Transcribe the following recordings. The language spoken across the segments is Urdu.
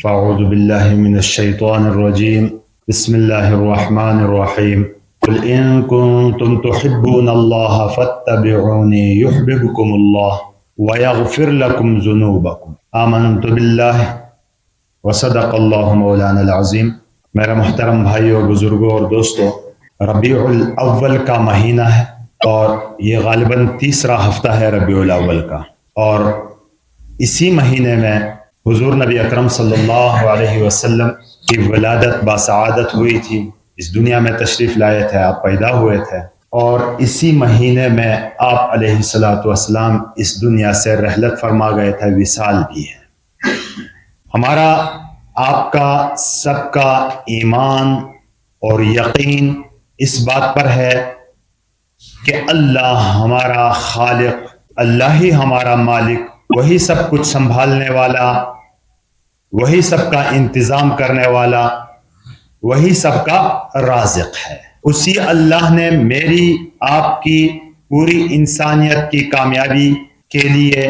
فاعوذ باللہ من الشیطان الرجیم بسم اللہ الرحمن الرحیم قل ان کنتم تحبون اللہ فاتبعونی یحببکم اللہ ویغفر لکم ذنوبکم آمنت باللہ وصدق اللہ مولانا العظیم۔ میرا محترم بھائیوں، بزرگوں اور دوستوں، ربیع الاول کا مہینہ ہے اور یہ غالباً تیسرا ہفتہ ہے ربیع الاول کا، اور اسی مہینے میں حضور نبی اکرم صلی اللہ علیہ وسلم کی ولادت باسعادت ہوئی تھی، اس دنیا میں تشریف لائے تھے، آپ پیدا ہوئے تھے، اور اسی مہینے میں آپ علیہ السلام اس دنیا سے رحلت فرما گئے تھے، وصال بھی ہے۔ ہمارا آپ کا سب کا ایمان اور یقین اس بات پر ہے کہ اللہ ہمارا خالق، اللہ ہی ہمارا مالک، وہی سب کچھ سنبھالنے والا، وہی سب کا انتظام کرنے والا، وہی سب کا رازق ہے۔ اسی اللہ نے میری آپ کی پوری انسانیت کی کامیابی کے لیے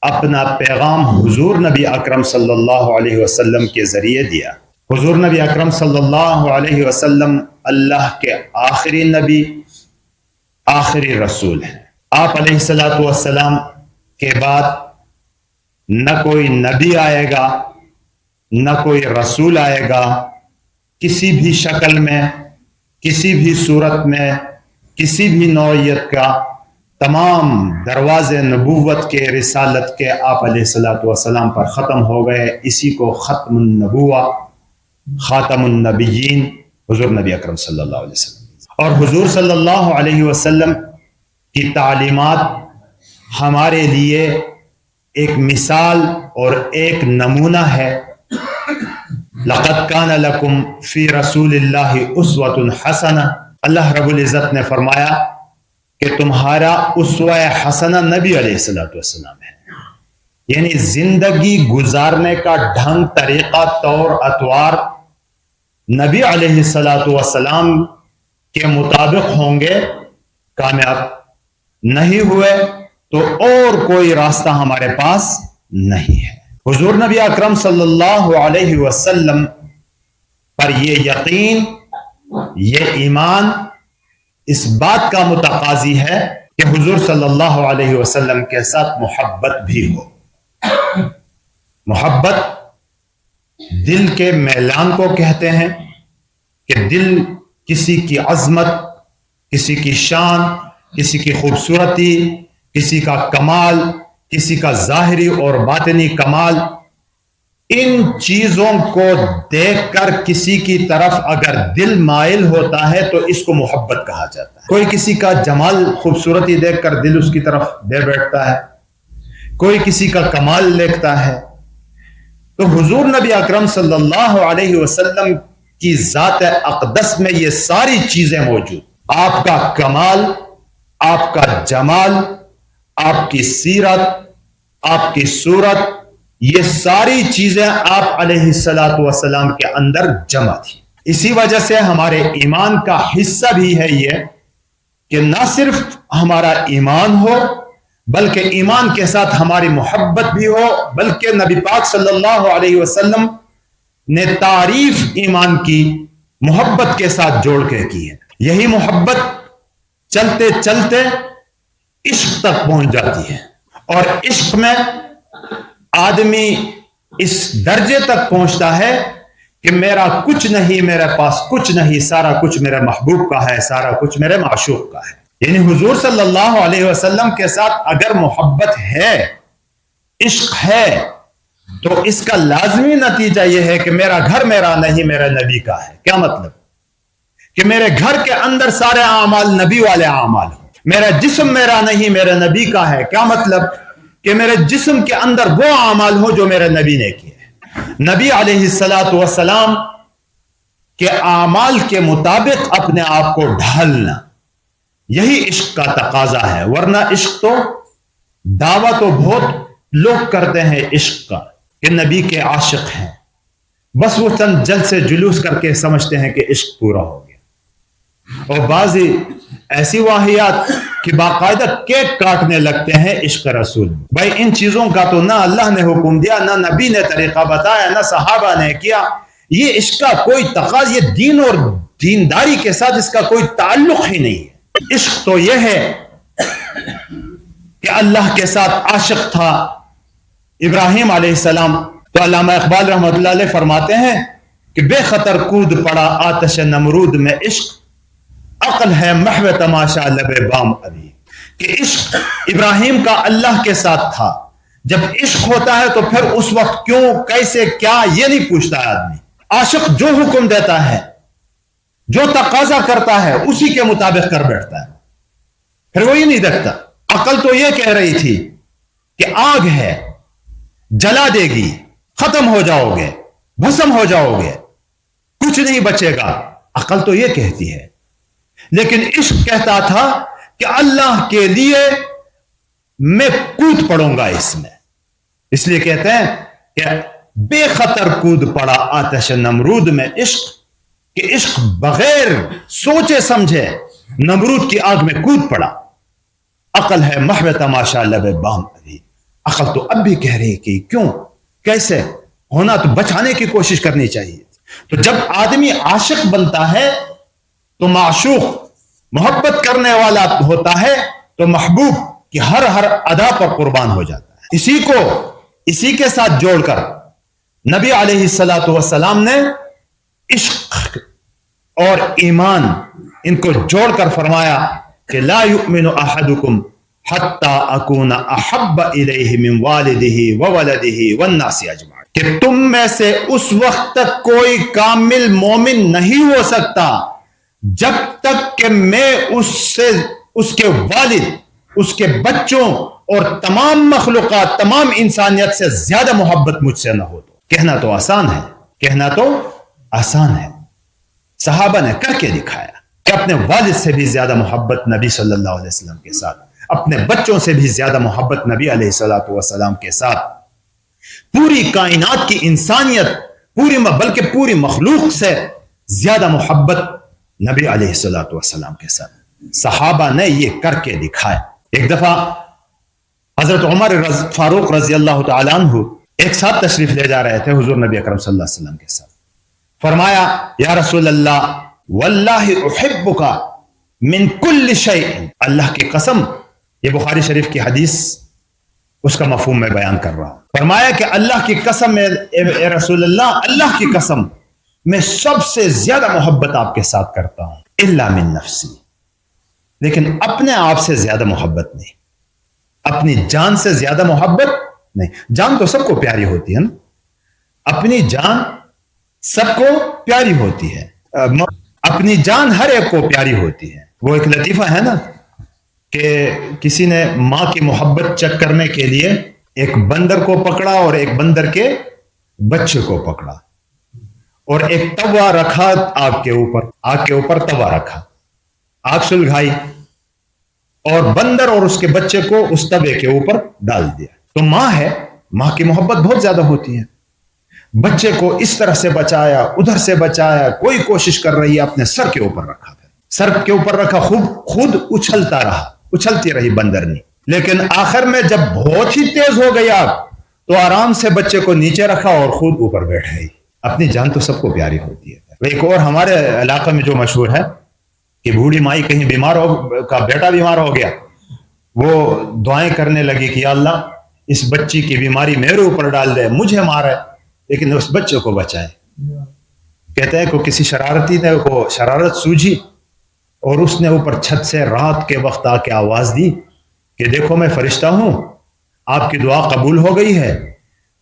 اپنا پیغام حضور نبی اکرم صلی اللہ علیہ وسلم کے ذریعے دیا۔ حضور نبی اکرم صلی اللہ علیہ وسلم اللہ کے آخری نبی، آخری رسول ہیں۔ آپ علیہ السلام کے بعد نہ کوئی نبی آئے گا، نہ کوئی رسول آئے گا، کسی بھی شکل میں، کسی بھی صورت میں، کسی بھی نوعیت کا۔ تمام دروازے نبوت کے، رسالت کے آپ علیہ السلام پر ختم ہو گئے۔ اسی کو ختم النبوہ، خاتم النبیین حضور نبی اکرم صلی اللہ علیہ وسلم۔ اور حضور صلی اللہ علیہ وسلم کی تعلیمات ہمارے لیے ایک مثال اور ایک نمونہ ہے۔ لَقَدْ كَانَ لَكُمْ فِي رَسُولِ اللَّهِ أُسْوَةٌ حَسَنَةٌ۔ اللہ رب العزت نے فرمایا کہ تمہارا اسوہ حسنہ نبی علیہ السلام ہے، یعنی زندگی گزارنے کا ڈھنگ، طریقہ، طور اطوار نبی علیہ السلام کے مطابق ہوں گے، کامیاب نہیں ہوئے تو اور کوئی راستہ ہمارے پاس نہیں ہے۔ حضور نبی اکرم صلی اللہ علیہ وسلم پر یہ یقین، یہ ایمان اس بات کا متقاضی ہے کہ حضور صلی اللہ علیہ وسلم کے ساتھ محبت بھی ہو۔ محبت دل کے میلان کو کہتے ہیں کہ دل کسی کی عظمت، کسی کی شان، کسی کی خوبصورتی، کسی کا کمال، کسی کا ظاہری اور باطنی کمال، ان چیزوں کو دیکھ کر کسی کی طرف اگر دل مائل ہوتا ہے تو اس کو محبت کہا جاتا ہے۔ کوئی کسی کا جمال، خوبصورتی دیکھ کر دل اس کی طرف دے بیٹھتا ہے، کوئی کسی کا کمال دیکھتا ہے۔ تو حضور نبی اکرم صلی اللہ علیہ وسلم کی ذات اقدس میں یہ ساری چیزیں موجود، آپ کا کمال، آپ کا جمال، آپ کی سیرت، آپ کی صورت، یہ ساری چیزیں آپ علیہ السلام کے اندر جمع تھی۔ اسی وجہ سے ہمارے ایمان کا حصہ بھی ہے یہ کہ نہ صرف ہمارا ایمان ہو بلکہ ایمان کے ساتھ ہماری محبت بھی ہو، بلکہ نبی پاک صلی اللہ علیہ وسلم نے تعریف ایمان کی محبت کے ساتھ جوڑ کے کی ہے۔ یہی محبت چلتے چلتے عشق تک پہنچ جاتی ہے، اور عشق میں آدمی اس درجے تک پہنچتا ہے کہ میرا کچھ نہیں، میرے پاس کچھ نہیں، سارا کچھ میرے محبوب کا ہے، سارا کچھ میرے معشوق کا ہے۔ یعنی حضور صلی اللہ علیہ وسلم کے ساتھ اگر محبت ہے، عشق ہے، تو اس کا لازمی نتیجہ یہ ہے کہ میرا گھر میرا نہیں، میرے نبی کا ہے۔ کیا مطلب؟ کہ میرے گھر کے اندر سارے اعمال نبی والے اعمال ہوں۔ میرا جسم میرا نہیں، میرے نبی کا ہے۔ کیا مطلب؟ کہ میرے جسم کے اندر وہ اعمال ہوں جو میرے نبی نے کیے۔ نبی علیہ السلام کے اعمال کے مطابق اپنے آپ کو ڈھالنا، یہی عشق کا تقاضا ہے۔ ورنہ عشق تو دعویٰ تو بہت لوگ کرتے ہیں عشق کا کہ نبی کے عاشق ہیں، بس وہ چند جلد سے جلوس کر کے سمجھتے ہیں کہ عشق پورا ہو گیا۔ اور بعضی ایسی واقعات کہ باقاعدہ کیک کاٹنے لگتے ہیں عشق رسول. بھائی ان چیزوں کا تو نہ اللہ نے حکم دیا، نہ نبی نے طریقہ بتایا، نہ صحابہ نے کیا. یہ عشق کا کوئی تقاضا، یہ دین اور دینداری کے ساتھ اس کا کوئی تعلق ہی نہیں ہے. عشق تو یہ ہے کہ اللہ کے ساتھ عاشق تھا ابراہیم علیہ السلام. تو علامہ اقبال رحمۃ اللہ علیہ فرماتے ہیں کہ بے خطر کود پڑا آتش نمرود میں عشق، عقل ہے محو تماشا لب بام ابھی. کہ عشق ابراہیم کا اللہ کے ساتھ تھا. جب عشق ہوتا ہے تو پھر اس وقت کیوں، کیسے، کیا، یہ نہیں پوچھتا ہے آدمی. عاشق جو حکم دیتا ہے، جو تقاضا کرتا ہے، اسی کے مطابق کر بیٹھتا ہے، پھر وہی نہیں دیکھتا. عقل تو یہ کہہ رہی تھی کہ آگ ہے، جلا دے گی، ختم ہو جاؤ گے، بھسم ہو جاؤ گے، کچھ نہیں بچے گا. عقل تو یہ کہتی ہے. لیکن عشق کہتا تھا کہ اللہ کے لیے میں کود پڑوں گا اس میں. اس لیے کہتے ہیں کہ بے خطر کود پڑا آتش نمرود میں عشق، کہ عشق بغیر سوچے سمجھے نمرود کی آگ میں کود پڑا. عقل ہے محو تماشا لب بام ابھی. عقل تو اب بھی کہہ رہی کہ کیوں، کیسے ہونا، تو بچانے کی کوشش کرنی چاہیے. تو جب آدمی عاشق بنتا ہے تو معشوق محبت کرنے والا ہوتا ہے تو محبوب کی ہر ادا پر قربان ہو جاتا ہے. اسی کے ساتھ جوڑ کر نبی علیہ الصلوۃ والسلام نے عشق اور ایمان ان کو جوڑ کر فرمایا کہ لا یؤمن احدکم حتی اکون احب الیہ من والدہ وولدہ والناس اجمعین. کہ تم میں سے اس وقت تک کوئی کامل مومن نہیں ہو سکتا جب تک کہ میں اس کے والد، اس کے بچوں اور تمام مخلوقات، تمام انسانیت سے زیادہ محبت مجھ سے نہ ہو. تو کہنا تو آسان ہے، صحابہ نے کر کے دکھایا کہ اپنے والد سے بھی زیادہ محبت نبی صلی اللہ علیہ وسلم کے ساتھ، اپنے بچوں سے بھی زیادہ محبت نبی علیہ الصلوۃ والسلام کے ساتھ، پوری کائنات کی انسانیت، بلکہ پوری مخلوق سے زیادہ محبت نبی علیہ الصلوۃ والسلام کے ساتھ. صحابہ نے یہ کر کے دکھایا. ایک دفعہ حضرت عمر فاروق رضی اللہ تعالیٰ عنہ ایک ساتھ تشریف لے جا رہے تھے حضور نبی اکرم صلی اللہ علیہ وسلم کے ساتھ. فرمایا یا رسول اللہ واللہ احبک من کل شیء. اللہ کی قسم، یہ بخاری شریف کی حدیث، اس کا مفہوم میں بیان کر رہا ہوں. فرمایا کہ اللہ کی قسم، اے رسول اللہ، اللہ کی قسم میں سب سے زیادہ محبت آپ کے ساتھ کرتا ہوں، الا من نفسی. لیکن اپنے آپ سے زیادہ محبت نہیں، اپنی جان سے زیادہ محبت نہیں. جان تو سب کو پیاری ہوتی ہے نا، اپنی جان سب کو پیاری ہوتی ہے، اپنی جان ہر ایک کو پیاری ہوتی ہے. وہ ایک لطیفہ ہے نا کہ کسی نے ماں کی محبت چیک کرنے کے لیے ایک بندر کو پکڑا اور ایک بندر کے بچے کو پکڑا اور ایک توا رکھا آگ کے اوپر توا رکھا، آگ سلگائی اور بندر اور اس کے بچے کو اس توے کے اوپر ڈال دیا. تو ماں ہے، ماں کی محبت بہت زیادہ ہوتی ہے. بچے کو اس طرح سے بچایا، ادھر سے بچایا، کوئی کوشش کر رہی ہے، اپنے سر کے اوپر رکھا، سر کے اوپر رکھا، خود اچھلتی رہی بندرنی. لیکن آخر میں جب بہت ہی تیز ہو گئی آگ تو آرام سے بچے کو نیچے رکھا اور خود اوپر بیٹھ گئی. اپنی جان تو سب کو پیاری ہوتی ہے. ایک اور ہمارے علاقے میں جو مشہور ہے کہ بوڑھی مائی کہیں کا بیٹا بیمار ہو گیا، وہ دعائیں کرنے لگی کہ یا اللہ اس بچی کی بیماری میرے اوپر ڈال دے، مجھے مارے لیکن اس بچے کو بچائے. کہتے ہیں کہ کسی شرارتی نے کو شرارت سوجھی اور اس نے اوپر چھت سے رات کے وقت آ کے آواز دی کہ دیکھو میں فرشتہ ہوں، آپ کی دعا قبول ہو گئی ہے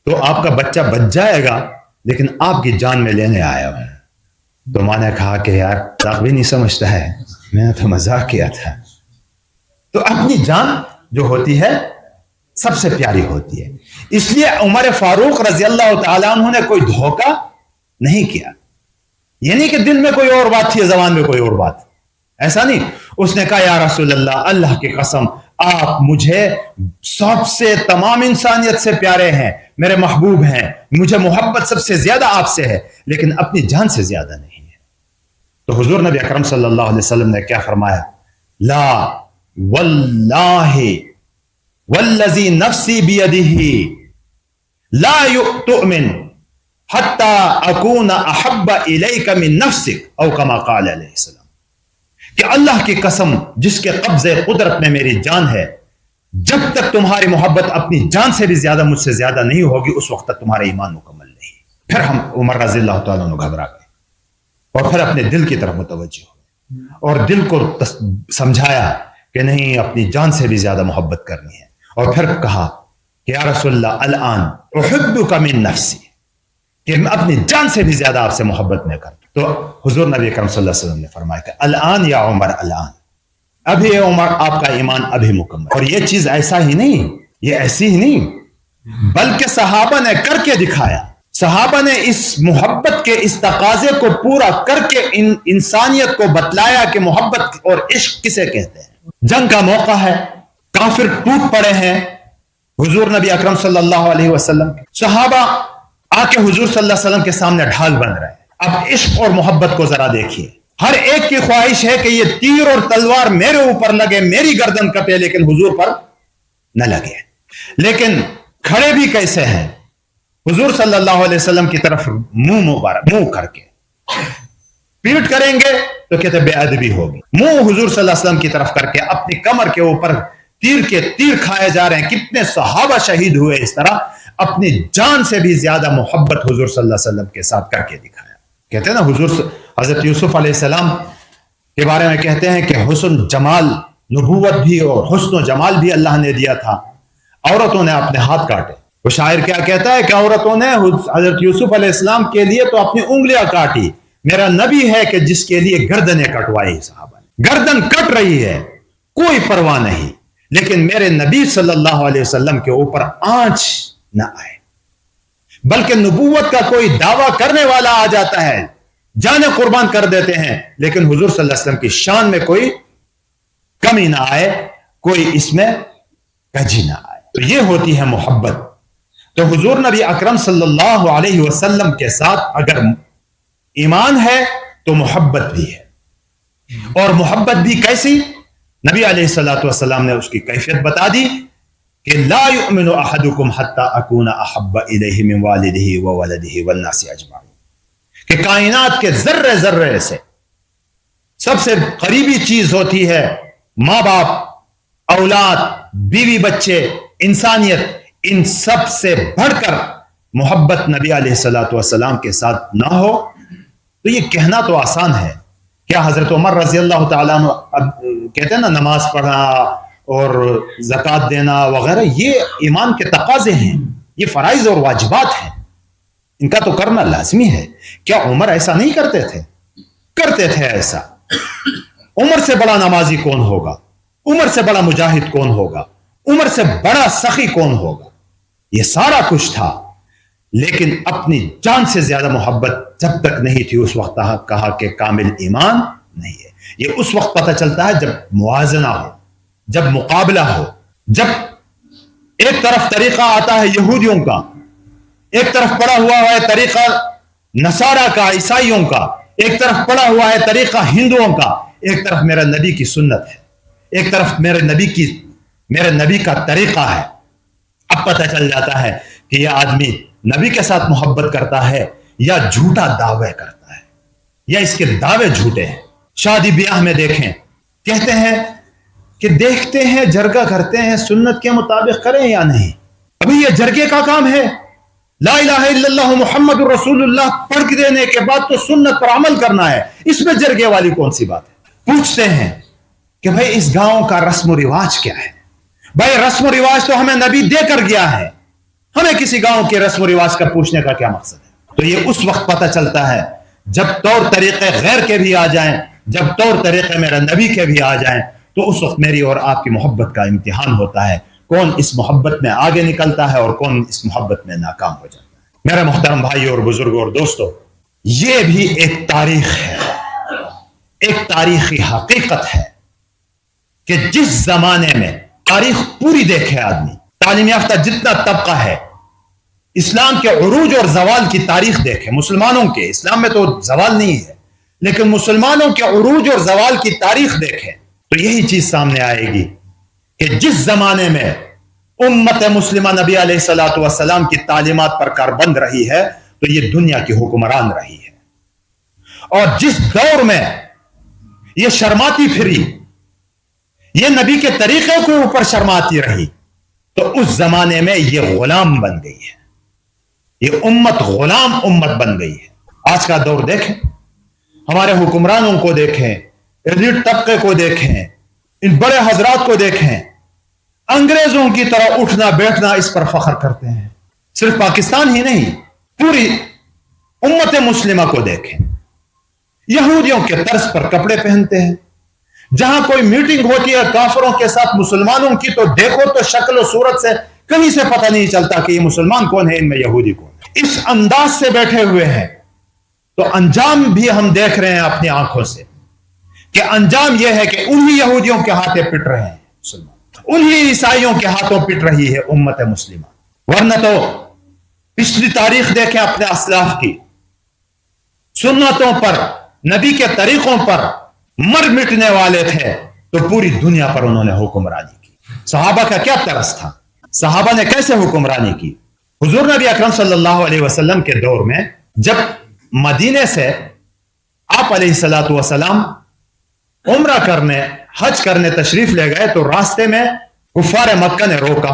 تو آپ کا بچہ بچ جائے گا، لیکن آپ کی جان میں لینے آیا ہوں. تو ماں نے کہا کہ یار مذاق بھی نہیں سمجھتا ہے، میں نے تو مذاق کیا تھا. تو اپنی جان جو ہوتی ہے سب سے پیاری ہوتی ہے. اس لیے عمر فاروق رضی اللہ تعالیٰ عنہ نے کوئی دھوکہ نہیں کیا. یہ نہیں کہ دل میں کوئی اور بات تھی، زبان میں کوئی اور بات، ایسا نہیں. اس نے کہا یا رسول اللہ، اللہ کی قسم آپ مجھے سب سے تمام انسانیت سے پیارے ہیں، میرے محبوب ہیں، مجھے محبت سب سے زیادہ آپ سے ہے، لیکن اپنی جان سے زیادہ نہیں ہے. تو حضور نبی اکرم صلی اللہ علیہ وسلم نے کیا فرمایا؟ لا واللہ والذی نفسی بیدہ لا تؤمن حتی اکون احب الیک من نفسک او کما قال علیہ السلام، کہ اللہ کی قسم جس کے قبضے قدرت میں میری جان ہے، جب تک تمہاری محبت اپنی جان سے بھی زیادہ مجھ سے زیادہ نہیں ہوگی اس وقت تک تمہارا ایمان مکمل نہیں۔ پھر ہم عمر رضی اللہ تعالیٰ عنہ گھبرا گئے اور پھر اپنے دل کی طرف متوجہ ہوئے اور دل کو سمجھایا کہ نہیں، اپنی جان سے بھی زیادہ محبت کرنی ہے، اور پھر کہا کہ یا رسول اللہ الان احبک من نفسی، کہ میں اپنی جان سے بھی زیادہ آپ سے محبت میں کرتا ہوں۔ تو حضور نبی اکرم صلی اللہ علیہ وسلم نے فرمایا کہ الان یا عمر، الان، ابھی عمر آپ کا ایمان ابھی مکمل۔ اور یہ چیز ایسا ہی نہیں، یہ ایسی ہی نہیں، بلکہ صحابہ نے کر کے دکھایا۔ صحابہ نے اس محبت کے اس تقاضے کو پورا کر کے انسانیت کو بتلایا کہ محبت اور عشق کسے کہتے ہیں۔ جنگ کا موقع ہے، کافر ٹوٹ پڑے ہیں حضور نبی اکرم صلی اللہ علیہ وسلم، صحابہ آ کے حضور صلی اللہ علیہ وسلم کے سامنے ڈھال بن رہے ہیں۔ اب عشق اور محبت کو ذرا دیکھیے، ہر ایک کی خواہش ہے کہ یہ تیر اور تلوار میرے اوپر لگے، میری گردن کٹے، لیکن حضور پر نہ لگے۔ لیکن کھڑے بھی کیسے ہیں؟ حضور صلی اللہ علیہ وسلم کی طرف منہ کر کے، پیٹ کریں گے تو کہتے بے ادبی ہوگی، منہ حضور صلی اللہ علیہ وسلم کی طرف کر کے اپنی کمر کے اوپر تیر کھائے جا رہے ہیں۔ کتنے صحابہ شہید ہوئے اس طرح، اپنی جان سے بھی زیادہ محبت حضور صلی اللہ علیہ وسلم کے ساتھ کر کے دکھایا۔ کہتے ہیں نا، حضور حضرت یوسف علیہ السلام کے بارے میں کہتے ہیں کہ حسن جمال، نبوت بھی اور حسن و جمال بھی اللہ نے دیا تھا، عورتوں نے اپنے ہاتھ کاٹے۔ وہ شاعر کیا کہتا ہے کہ عورتوں نے حضرت یوسف علیہ السلام کے لیے تو اپنی انگلیاں کاٹی، میرا نبی ہے کہ جس کے لیے گردنیں کٹوائی صحابہ نے۔ گردن کٹ رہی ہے، کوئی پرواہ نہیں، لیکن میرے نبی صلی اللہ علیہ وسلم کے اوپر آنچ نہ آئے۔ بلکہ نبوت کا کوئی دعویٰ کرنے والا آ جاتا ہے، جانیں قربان کر دیتے ہیں، لیکن حضور صلی اللہ علیہ وسلم کی شان میں کوئی کمی نہ آئے، کوئی اس میں کجی نہ آئے۔ تو یہ ہوتی ہے محبت۔ تو حضور نبی اکرم صلی اللہ علیہ وسلم کے ساتھ اگر ایمان ہے تو محبت بھی ہے، اور محبت بھی کیسی؟ نبی علیہ الصلوۃ والسلام نے اس کی کیفیت بتا دی کہ لا یؤمن احدکم حتی اکون احب الیہ من والدہ وولدہ والناس اجمعین، کہ کائنات کے ذرے ذرے سے سب سے قریبی چیز ہوتی ہے ماں باپ، اولاد، بیوی بچے، انسانیت، ان سب سے بڑھ کر محبت نبی علیہ الصلوۃ والسلام کے ساتھ نہ ہو۔ تو یہ کہنا تو آسان ہے، کیا حضرت عمر رضی اللہ تعالیٰ عنہ کہتے ہیں نا نماز پڑھنا اور زکوٰۃ دینا وغیرہ، یہ ایمان کے تقاضے ہیں، یہ فرائض اور واجبات ہیں، ان کا تو کرنا لازمی ہے۔ کیا عمر ایسا نہیں کرتے تھے؟ کرتے تھے ایسا۔ عمر سے بڑا نمازی کون ہوگا؟ عمر سے بڑا مجاہد کون ہوگا؟ عمر سے بڑا سخی کون ہوگا؟ یہ سارا کچھ تھا، لیکن اپنی جان سے زیادہ محبت جب تک نہیں تھی اس وقت کہا کہ کامل ایمان نہیں ہے۔ یہ اس وقت پتہ چلتا ہے جب موازنہ ہو، جب مقابلہ ہو، جب ایک طرف طریقہ آتا ہے یہودیوں کا، ایک طرف پڑا ہوا ہے طریقہ نصارہ کا، عیسائیوں کا، ایک طرف پڑا ہوا ہے طریقہ ہندوؤں کا، ایک طرف میرا نبی کی سنت ہے، ایک طرف میرے نبی کا طریقہ ہے۔ اب پتہ چل جاتا ہے کہ یہ آدمی نبی کے ساتھ محبت کرتا ہے یا جھوٹا دعوے کرتا ہے، یا اس کے دعوے جھوٹے ہیں۔ شادی بیاہ میں دیکھیں، کہتے ہیں کہ دیکھتے ہیں، جرگہ کرتے ہیں، سنت کے مطابق کریں یا نہیں۔ ابھی یہ جرگے کا کام ہے؟ لا الہ الا اللہ محمد الرسول اللہ پڑھ دینے کے بعد تو سنت پر عمل کرنا ہے، اس میں جرگے والی کون سی بات ہے؟ پوچھتے ہیں کہ بھائی اس گاؤں کا رسم و رواج کیا ہے؟ بھائی رسم و رواج تو ہمیں نبی دے کر گیا ہے، ہمیں کسی گاؤں کے رسم و رواج کا پوچھنے کا کیا مقصد ہے؟ تو یہ اس وقت پتہ چلتا ہے جب طور طریقے غیر کے بھی آ جائیں، جب طور طریقے میرے نبی کے بھی آ جائیں، تو اس وقت میری اور آپ کی محبت کا امتحان ہوتا ہے، کون اس محبت میں آگے نکلتا ہے اور کون اس محبت میں ناکام ہو جاتا ہے۔ میرے محترم بھائیو اور بزرگوں اور دوستو، یہ بھی ایک تاریخ ہے، ایک تاریخی حقیقت ہے کہ جس زمانے میں تاریخ پوری دیکھے آدمی، تعلیم یافتہ جتنا طبقہ ہے، اسلام کے عروج اور زوال کی تاریخ دیکھے، مسلمانوں کے، اسلام میں تو زوال نہیں ہے، لیکن مسلمانوں کے عروج اور زوال کی تاریخ دیکھے، تو یہی چیز سامنے آئے گی کہ جس زمانے میں امت مسلمہ نبی علیہ الصلوۃ والسلام کی تعلیمات پر کاربند رہی ہے تو یہ دنیا کی حکمران رہی ہے، اور جس دور میں یہ شرماتی پھری، یہ نبی کے طریقے کے اوپر شرماتی رہی، تو اس زمانے میں یہ غلام بن گئی ہے، یہ امت غلام امت بن گئی ہے۔ آج کا دور دیکھیں، ہمارے حکمرانوں کو دیکھیں، ایلیٹ طبقے کو دیکھیں، ان بڑے حضرات کو دیکھیں، انگریزوں کی طرح اٹھنا بیٹھنا اس پر فخر کرتے ہیں۔ صرف پاکستان ہی نہیں، پوری امت مسلمہ کو دیکھیں، یہودیوں کے طرز پر کپڑے پہنتے ہیں، جہاں کوئی میٹنگ ہوتی ہے کافروں کے ساتھ مسلمانوں کی تو دیکھو تو شکل و صورت سے کہیں سے پتہ نہیں چلتا کہ یہ مسلمان کون ہے، ان میں یہودی کون ہے۔ اس انداز سے بیٹھے ہوئے ہیں، تو انجام بھی ہم دیکھ رہے ہیں اپنی آنکھوں سے کہ انجام یہ ہے کہ انہی یہودیوں کے ہاتھیں پٹ رہے ہیں مسلمان، انہی عیسائیوں کے ہاتھوں پٹ رہی ہے امت مسلمہ۔ ورنہ تو پچھلی تاریخ دیکھیں اپنے اسلاف کی، سنتوں پر، نبی کے طریقوں پر مر مٹنے والے تھے تو پوری دنیا پر انہوں نے حکمرانی کی۔ صحابہ کا کیا طرز تھا، صحابہ نے کیسے حکمرانی کی؟ حضور نبی اکرم صلی اللہ علیہ وسلم کے دور میں جب مدینے سے آپ علیہ الصلوۃ والسلام عمرہ کرنے، حج کرنے تشریف لے گئے تو راستے میں کفار مکہ نے روکا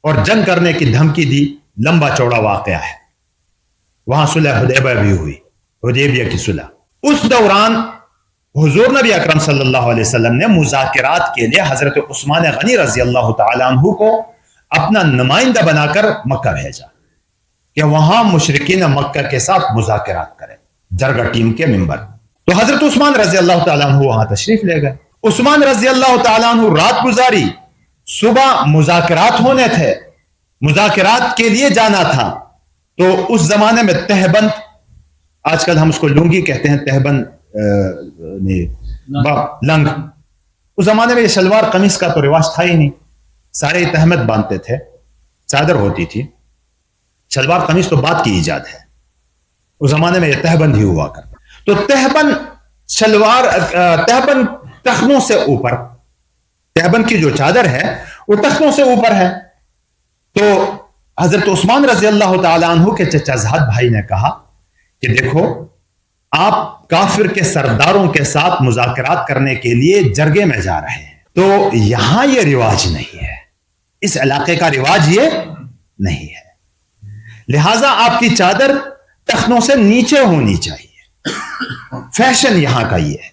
اور جنگ کرنے کی دھمکی دی۔ لمبا چوڑا واقعہ ہے، وہاں صلح حدیبیہ بھی ہوئی، حدیبیہ کی صلح۔ اس دوران حضور نبی اکرم صلی اللہ علیہ وسلم نے مذاکرات کے لیے حضرت عثمان غنی رضی اللہ تعالیٰ عنہ کو اپنا نمائندہ بنا کر مکہ بھیجا کہ وہاں مشرکین مکہ کے ساتھ مذاکرات کریں، جرگہ ٹیم کے ممبر۔ تو حضرت عثمان رضی اللہ تعالیٰ عنہ وہاں تشریف لے گئے۔ عثمان رضی اللہ تعالیٰ عنہ رات گزاری، صبح مذاکرات ہونے تھے، مذاکرات کے لیے جانا تھا۔ تو اس زمانے میں تہبند، آج کل ہم اس کو لنگی کہتے ہیں، تہبند لنگ، اس زمانے میں یہ شلوار قمیص کا تو رواج تھا ہی نہیں، سارے تہمت باندھتے تھے، چادر ہوتی تھی، شلوار قمیص تو بعد کی ایجاد ہے، اس زمانے میں یہ تہبند ہی ہوا کرتا۔ تو تہبند شلوار، تہبند ٹخنوں سے اوپر، تہبند کی جو چادر ہے وہ ٹخنوں سے اوپر ہے۔ تو حضرت عثمان رضی اللہ تعالیٰ عنہ کے چچا زاد بھائی نے کہا کہ دیکھو، آپ کافر کے سرداروں کے ساتھ مذاکرات کرنے کے لیے جرگے میں جا رہے ہیں، تو یہاں یہ رواج نہیں ہے، اس علاقے کا رواج یہ نہیں ہے، لہذا آپ کی چادر ٹخنوں سے نیچے ہونی چاہیے، فیشن یہاں کا یہ ہے۔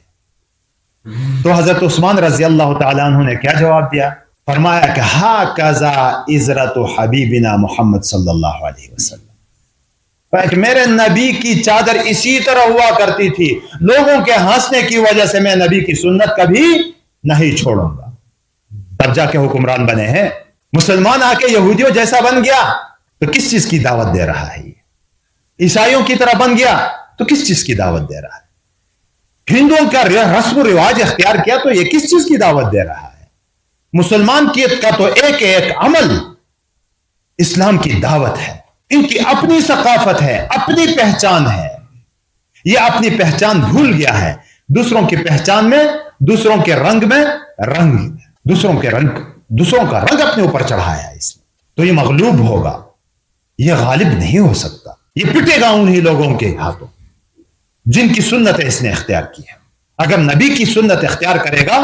تو حضرت عثمان رضی اللہ تعالیٰ عنہ نے کیا جواب دیا؟ فرمایا کہ ہاکذا عزرت حبیبنا محمد صلی اللہ علیہ وسلم، کہ میرے نبی کی چادر اسی طرح ہوا کرتی تھی، لوگوں کے ہنسنے کی وجہ سے میں نبی کی سنت کبھی نہیں چھوڑوں گا۔ تب جا کے حکمران بنے ہیں، مسلمان آ کے یہودیوں جیسا بن گیا تو کس چیز کی دعوت دے رہا ہے؟ عیسائیوں کی طرح بن گیا تو کس چیز کی دعوت دے رہا ہے؟ ہندوؤں کا رسم و رواج اختیار کیا تو یہ کس چیز کی دعوت دے رہا ہے؟ مسلمان کا تو ایک ایک عمل اسلام کی دعوت ہے، ان کی اپنی ثقافت ہے، اپنی پہچان ہے، یہ اپنی پہچان بھول گیا ہے، دوسروں کی پہچان میں، دوسروں کے رنگ میں رنگ، دوسروں کا رنگ اپنے اوپر چڑھایا ہے اس نے، تو یہ مغلوب ہوگا، یہ غالب نہیں ہو سکتا، یہ پٹے گا انہی لوگوں کے ہاتھوں جن کی سنت اس نے اختیار کی ہے۔ اگر نبی کی سنت اختیار کرے گا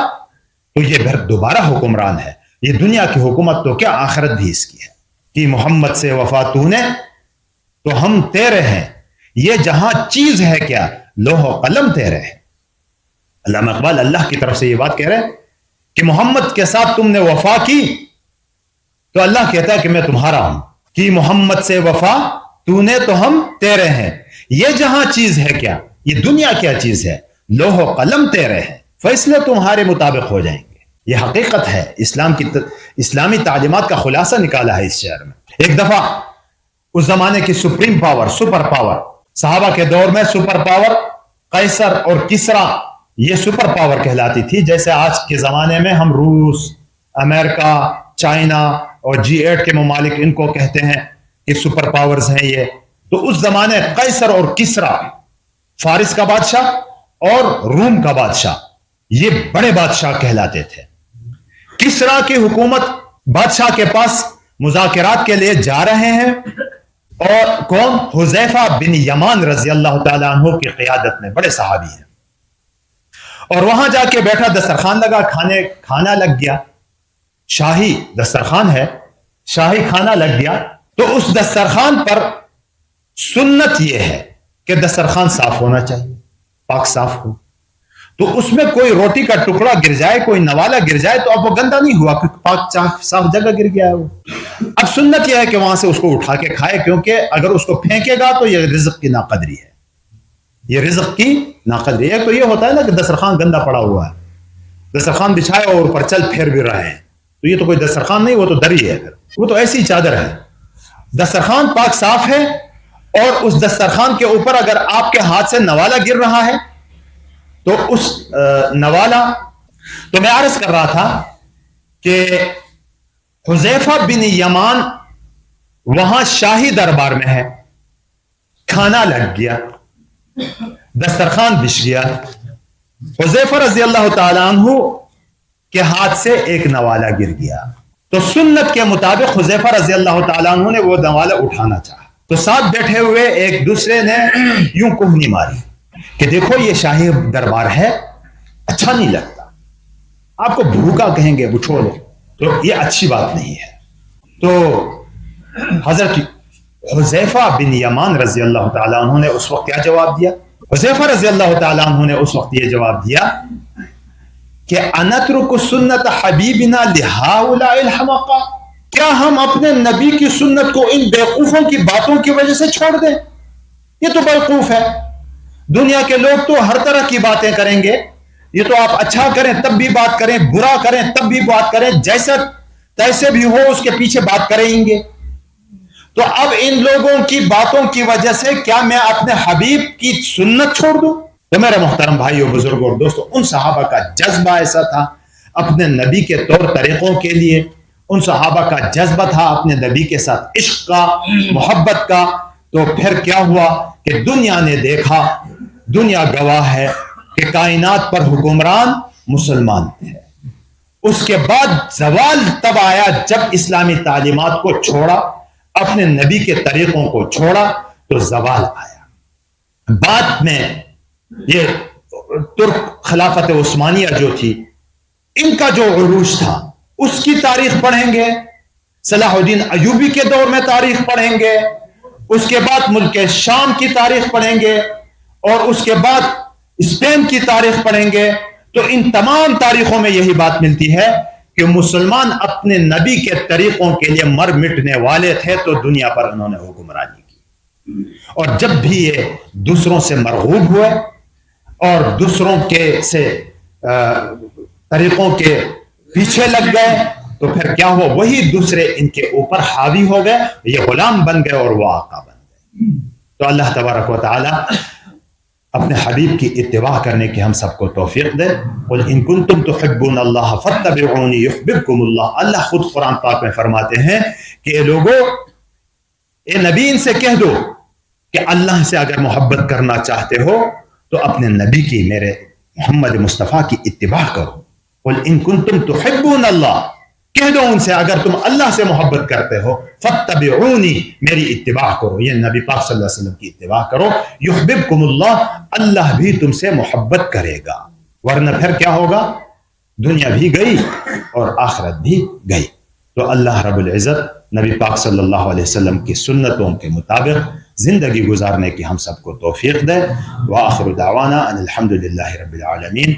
تو یہ پھر دوبارہ حکمران ہے، یہ دنیا کی حکومت تو کیا آخرت بھی اس کی ہے کہ محمد سے وفا تو نے تو ہم تیرے ہیں، یہ جہاں چیز ہے کیا، لوح و قلم تیرے ہیں۔ علامہ اقبال اللہ کی طرف سے یہ بات کہہ رہے ہیں کہ محمد کے ساتھ تم نے وفا کی تو اللہ کہتا ہے کہ میں تمہارا ہوں، کہ محمد سے وفا تو نے تو ہم تیرے ہیں، یہ جہاں چیز ہے کیا، یہ دنیا کیا چیز ہے، لوح و قلم تیرے ہیں، فیصلے تمہارے مطابق ہو جائیں گے۔ یہ حقیقت ہے، اسلامی تعلیمات کا خلاصہ نکالا ہے اس شعر میں۔ ایک دفعہ اس زمانے کی سپریم پاور، سپر پاور، صحابہ کے دور میں سپر پاور قیصر اور کسرا یہ سپر پاور کہلاتی تھی، جیسے آج کے زمانے میں ہم روس، امریکہ، چائنا اور G8 کے ممالک ان کو کہتے ہیں کہ سپر پاورز ہیں یہ۔ تو اس زمانے قیصر اور کسرا، فارس کا بادشاہ اور روم کا بادشاہ، یہ بڑے بادشاہ کہلاتے تھے. کسرا کی حکومت بادشاہ کے پاس مذاکرات کے لیے جا رہے ہیں اور کون؟ حذیفہ بن یمان رضی اللہ تعالیٰ عنہ کی قیادت میں، بڑے صحابی ہیں. اور وہاں جا کے بیٹھا، دسترخوان لگا، کھانا لگ گیا، شاہی دسترخوان ہے، شاہی کھانا لگ گیا. تو اس دسترخوان پر سنت یہ ہے کہ دسترخوان صاف ہونا چاہیے، پاک صاف ہو. تو اس میں کوئی روٹی کا ٹکڑا گر جائے، کوئی نوالا گر جائے تو اب وہ گندا نہیں ہوا، پاک صاف جگہ گر گیا ہے وہ. اب سنت یہ ہے کہ وہاں سے اس کو اٹھا کے کھائے، کیونکہ اگر اس کو پھینکے گا تو یہ رزق کی ناقدری ہے، یہ رزق کی ناقدری ہے. تو یہ ہوتا ہے نا کہ دسترخوان گندا پڑا ہوا ہے، دسترخوان بچھائے اور اوپر چل پھیر بھی رہے ہیں، تو یہ تو کوئی دسترخوان نہیں، وہ تو دری ہے، وہ تو ایسی چادر ہے. دسترخوان پاک صاف ہے، اور اس دسترخوان کے اوپر اگر آپ کے ہاتھ سے نوالا گر رہا ہے تو اس نوالا، تو میں عرض کر رہا تھا کہ حذیفہ بن یمان وہاں شاہی دربار میں ہے، کھانا لگ گیا، دسترخوان بچھ گیا. حذیفہ رضی اللہ تعالیٰ عنہ کے ہاتھ سے ایک نوالا گر گیا. تو سنت کے مطابق حذیفہ رضی اللہ تعالیٰ عنہ نے وہ نوالا اٹھانا چاہا، تو ساتھ بیٹھے ہوئے ایک دوسرے نے یوں کوہنی ماری کہ دیکھو یہ شاہی دربار ہے، اچھا نہیں لگتا، آپ کو بھوکا کہیں گے، وہ چھوڑو، تو یہ اچھی بات نہیں ہے. تو حضرت حذیفہ بن یمان رضی اللہ تعالیٰ عنہ نے اس وقت کیا جواب دیا؟ حذیفہ رضی اللہ تعالیٰ عنہ نے اس وقت یہ جواب دیا کہ انترک سنت حبیبنا لہؤلاء الحمقاء، کیا ہم اپنے نبی کی سنت کو ان بیوقوفوں کی باتوں کی وجہ سے چھوڑ دیں؟ یہ تو بیوقوف ہے، دنیا کے لوگ تو ہر طرح کی باتیں کریں گے، یہ تو آپ اچھا کریں تب بھی بات کریں، برا کریں تب بھی بات کریں، جیسا تیسے بھی ہو اس کے پیچھے بات کریں گے. تو اب ان لوگوں کی باتوں کی وجہ سے کیا میں اپنے حبیب کی سنت چھوڑ دوں؟ تو میرے محترم بھائیوں، بزرگوں اور دوستوں، ان صحابہ کا جذبہ ایسا تھا اپنے نبی کے طور طریقوں کے لیے، ان صحابہ کا جذبہ تھا اپنے نبی کے ساتھ عشق کا، محبت کا. تو پھر کیا ہوا کہ دنیا نے دیکھا، دنیا گواہ ہے کہ کائنات پر حکمران مسلمان تھے. اس کے بعد زوال تب آیا جب اسلامی تعلیمات کو چھوڑا، اپنے نبی کے طریقوں کو چھوڑا تو زوال آیا. بعد میں یہ ترک خلافت عثمانیہ جو تھی، ان کا جو عروج تھا اس کی تاریخ پڑھیں گے، صلاح الدین ایوبی کے دور میں تاریخ پڑھیں گے، اس کے بعد ملک شام کی تاریخ پڑھیں گے، اور اس کے بعد اسپین کی تاریخ پڑھیں گے. تو ان تمام تاریخوں میں یہی بات ملتی ہے کہ مسلمان اپنے نبی کے طریقوں کے لیے مر مٹنے والے تھے، تو دنیا پر انہوں نے حکمرانی کی. اور جب بھی یہ دوسروں سے مرغوب ہوئے اور دوسروں کے سے طریقوں کے پیچھے لگ گئے، تو پھر کیا ہوا؟ وہی دوسرے ان کے اوپر حاوی ہو گئے، یہ غلام بن گئے اور وہ آقا بن گئے. تو اللہ تبارک و تعالی اپنے حبیب کی اتباع کرنے کی ہم سب کو توفیق دے. قل ان کنتم تحبون اللہ فاتبعونی یحببکم اللہ. اللہ خود قرآن پاک میں فرماتے ہیں کہ اے لوگو، اے نبی، ان سے کہہ دو کہ اللہ سے اگر محبت کرنا چاہتے ہو تو اپنے نبی کی، میرے محمد مصطفیٰ کی اتباع کرو. قل ان کنتم تحبون اللہ، کہہ دو ان سے اگر تم اللہ سے محبت کرتے ہو، فاتبعونی، میری اتباع کرو، یہ نبی پاک صلی اللہ علیہ وسلم کی اتباع کرو. یحببکم اللہ، اللہ بھی تم سے محبت کرے گا. ورنہ پھر کیا ہوگا؟ دنیا بھی گئی اور آخرت بھی گئی. تو اللہ رب العزت نبی پاک صلی اللہ علیہ وسلم کی سنتوں کے مطابق زندگی گزارنے کی ہم سب کو توفیق دے. وآخر دعوانا ان الحمد للہ رب العالمین.